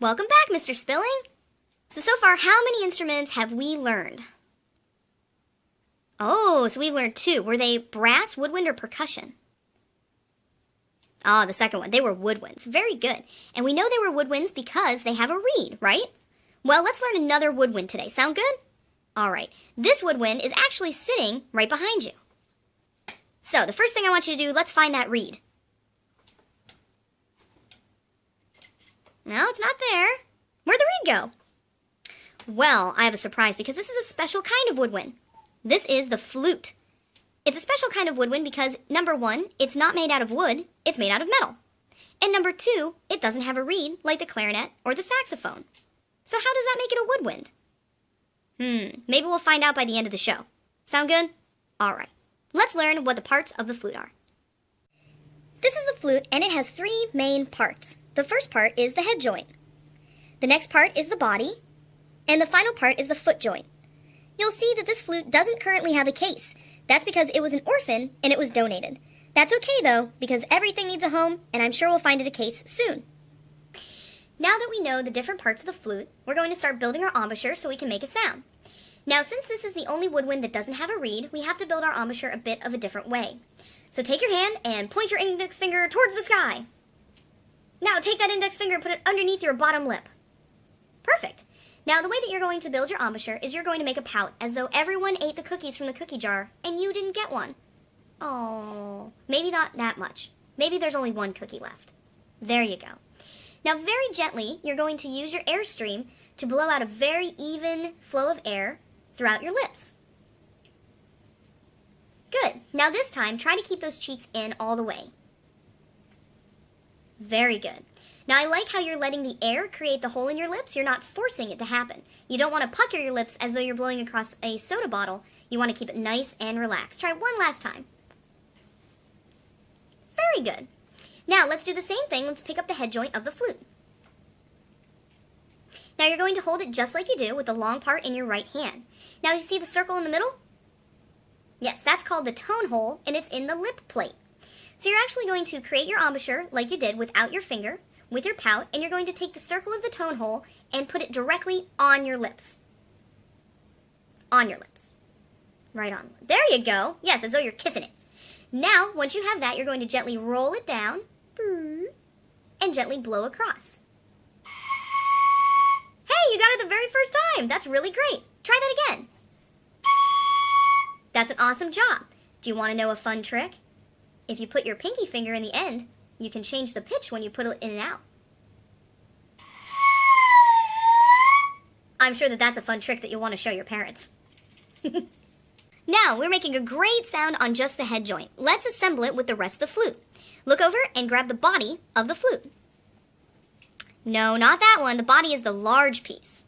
Welcome back, Mr. Spilling. So far, how many instruments have we learned? Oh, so we've learned 2. Were they brass, woodwind, or percussion? Ah, the second one. They were woodwinds. Very good. And we know they were woodwinds because they have a reed, right? Well, let's learn another woodwind today. Sound good? All right. This woodwind is actually sitting right behind you. So, the first thing I want you to do, let's find that reed. No, it's not there. Where'd the reed go? Well, I have a surprise because this is a special kind of woodwind. This is the flute. It's a special kind of woodwind because, number 1, it's not made out of wood, it's made out of metal. And number 2, it doesn't have a reed like the clarinet or the saxophone. So how does that make it a woodwind? Maybe we'll find out by the end of the show. Sound good? All right. Let's learn what the parts of the flute are. This is the flute, and it has 3 main parts. The first part is the head joint. The next part is the body, and the final part is the foot joint. You'll see that this flute doesn't currently have a case. That's because it was an orphan and it was donated. That's okay though, because everything needs a home, and I'm sure we'll find it a case soon. Now that we know the different parts of the flute, we're going to start building our embouchure so we can make a sound. Now, since this is the only woodwind that doesn't have a reed, we have to build our embouchure a bit of a different way. So take your hand and point your index finger towards the sky. Now take that index finger and put it underneath your bottom lip. Perfect. Now the way that you're going to build your embouchure is you're going to make a pout as though everyone ate the cookies from the cookie jar and you didn't get one. Oh, maybe not that much. Maybe there's only 1 cookie left. There you go. Now very gently, you're going to use your airstream to blow out a very even flow of air throughout your lips. Good. Now this time, try to keep those cheeks in all the way. Very good. Now I like how you're letting the air create the hole in your lips. You're not forcing it to happen. You don't want to pucker your lips as though you're blowing across a soda bottle. You want to keep it nice and relaxed. Try one last time. Very good. Now let's do the same thing. Let's pick up the head joint of the flute. Now you're going to hold it just like you do with the long part in your right hand. Now you see the circle in the middle? Yes, that's called the tone hole, and it's in the lip plate. So you're actually going to create your embouchure like you did without your finger, with your pout, and you're going to take the circle of the tone hole and put it directly on your lips. On your lips. Right on. There you go. Yes, as though you're kissing it. Now, once you have that, you're going to gently roll it down and gently blow across. Hey, you got it the very first time. That's really great. Try that again. That's an awesome job. Do you want to know a fun trick? If you put your pinky finger in the end, you can change the pitch when you put it in and out. I'm sure that that's a fun trick that you'll want to show your parents. Now, we're making a great sound on just the head joint. Let's assemble it with the rest of the flute. Look over and grab the body of the flute. No, not that one. The body is the large piece.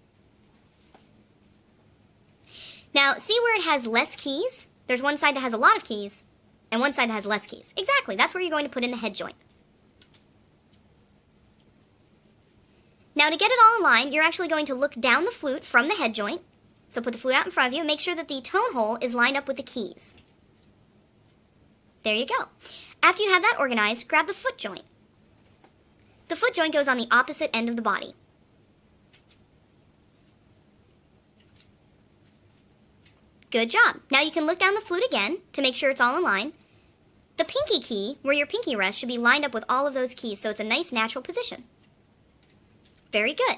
Now, see where it has less keys? There's one side that has a lot of keys, and one side that has less keys. Exactly, that's where you're going to put in the head joint. Now, to get it all in line, you're actually going to look down the flute from the head joint. So put the flute out in front of you and make sure that the tone hole is lined up with the keys. There you go. After you have that organized, grab the foot joint. The foot joint goes on the opposite end of the body. Good job. Now you can look down the flute again to make sure it's all in line. The pinky key, where your pinky rests, should be lined up with all of those keys so it's a nice natural position. Very good.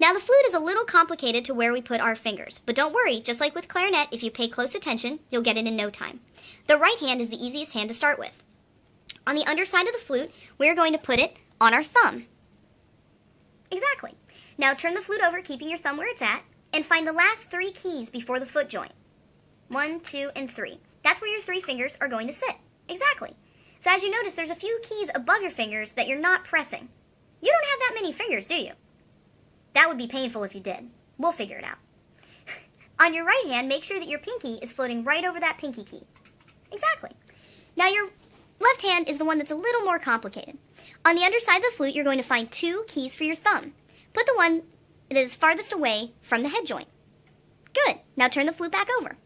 Now the flute is a little complicated to where we put our fingers, but don't worry, just like with clarinet, if you pay close attention, you'll get it in no time. The right hand is the easiest hand to start with. On the underside of the flute, we're going to put it on our thumb. Exactly. Now turn the flute over, keeping your thumb where it's at, and find the last 3 keys before the foot joint. 1, 2, and 3. That's where your 3 fingers are going to sit. Exactly. So as you notice, there's a few keys above your fingers that you're not pressing. You don't have that many fingers, do you? That would be painful if you did. We'll figure it out. On your right hand, make sure that your pinky is floating right over that pinky key. Exactly. Now your left hand is the one that's a little more complicated. On the underside of the flute, you're going to find 2 keys for your thumb. Put the one that is farthest away from the head joint. Good. Now turn the flute back over.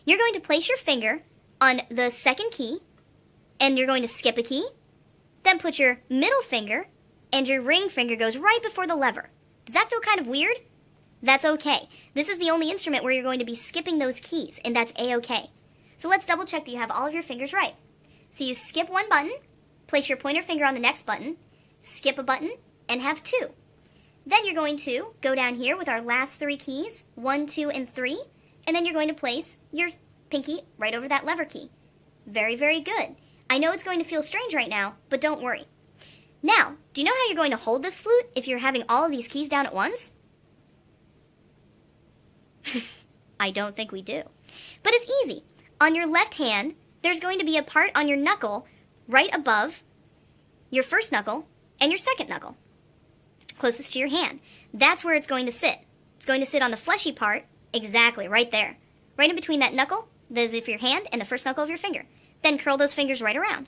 You're going to place your finger on the second key, and you're going to skip a key, then put your middle finger and your ring finger goes right before the lever. Does that feel kind of weird? That's okay. This is the only instrument where you're going to be skipping those keys, and that's A-okay. So let's double check that you have all of your fingers right. So you skip one button, place your pointer finger on the next button, skip a button, and have 2. Then you're going to go down here with our last 3 keys, 1, 2, and 3, and then you're going to place your pinky right over that lever key. Very, very good. I know it's going to feel strange right now, but don't worry. Now, do you know how you're going to hold this flute if you're having all of these keys down at once? I don't think we do. But it's easy. On your left hand, there's going to be a part on your knuckle right above your first knuckle and your second knuckle, closest to your hand. That's where it's going to sit. It's going to sit on the fleshy part, exactly, right there. Right in between that knuckle, that is of your hand, and the first knuckle of your finger. Then curl those fingers right around.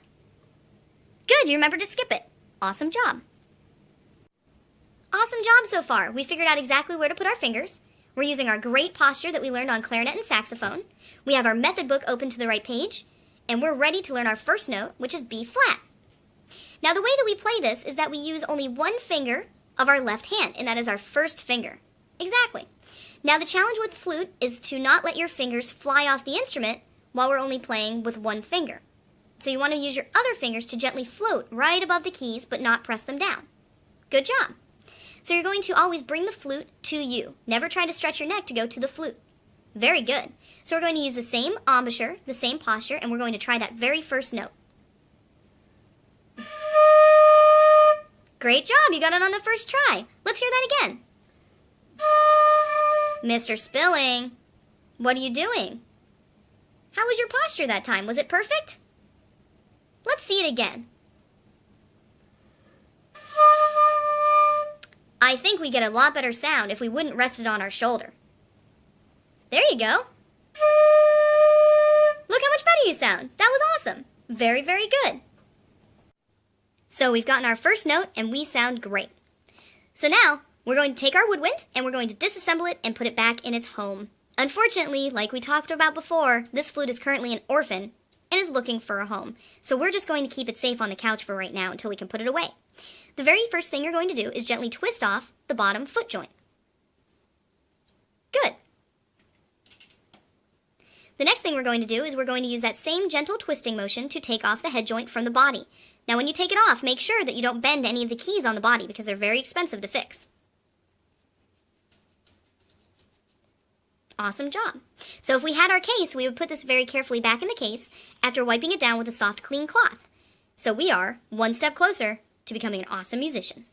Good, you remembered to skip it. Awesome job. Awesome job so far. We figured out exactly where to put our fingers. We're using our great posture that we learned on clarinet and saxophone. We have our method book open to the right page, and we're ready to learn our first note, which is B flat. Now the way that we play this is that we use only one finger of our left hand, and that is our first finger. Exactly. Now the challenge with flute is to not let your fingers fly off the instrument while we're only playing with one finger. So you want to use your other fingers to gently float right above the keys, but not press them down. Good job. So you're going to always bring the flute to you. Never try to stretch your neck to go to the flute. Very good. So we're going to use the same embouchure, the same posture, and we're going to try that very first note. Great job, you got it on the first try. Let's hear that again. Mr. Spilling, what are you doing? How was your posture that time? Was it perfect? Let's see it again. I think we get a lot better sound if we wouldn't rest it on our shoulder. There you go. Look how much better you sound. That was awesome. Very, very good. So we've gotten our first note and we sound great. So now we're going to take our woodwind and we're going to disassemble it and put it back in its home. Unfortunately, like we talked about before, this flute is currently an orphan and is looking for a home. So we're just going to keep it safe on the couch for right now until we can put it away. The very first thing you're going to do is gently twist off the bottom foot joint. Good. The next thing we're going to do is we're going to use that same gentle twisting motion to take off the head joint from the body. Now when you take it off, make sure that you don't bend any of the keys on the body because they're very expensive to fix. Awesome job. So if we had our case, we would put this very carefully back in the case after wiping it down with a soft, clean cloth. So we are one step closer to becoming an awesome musician.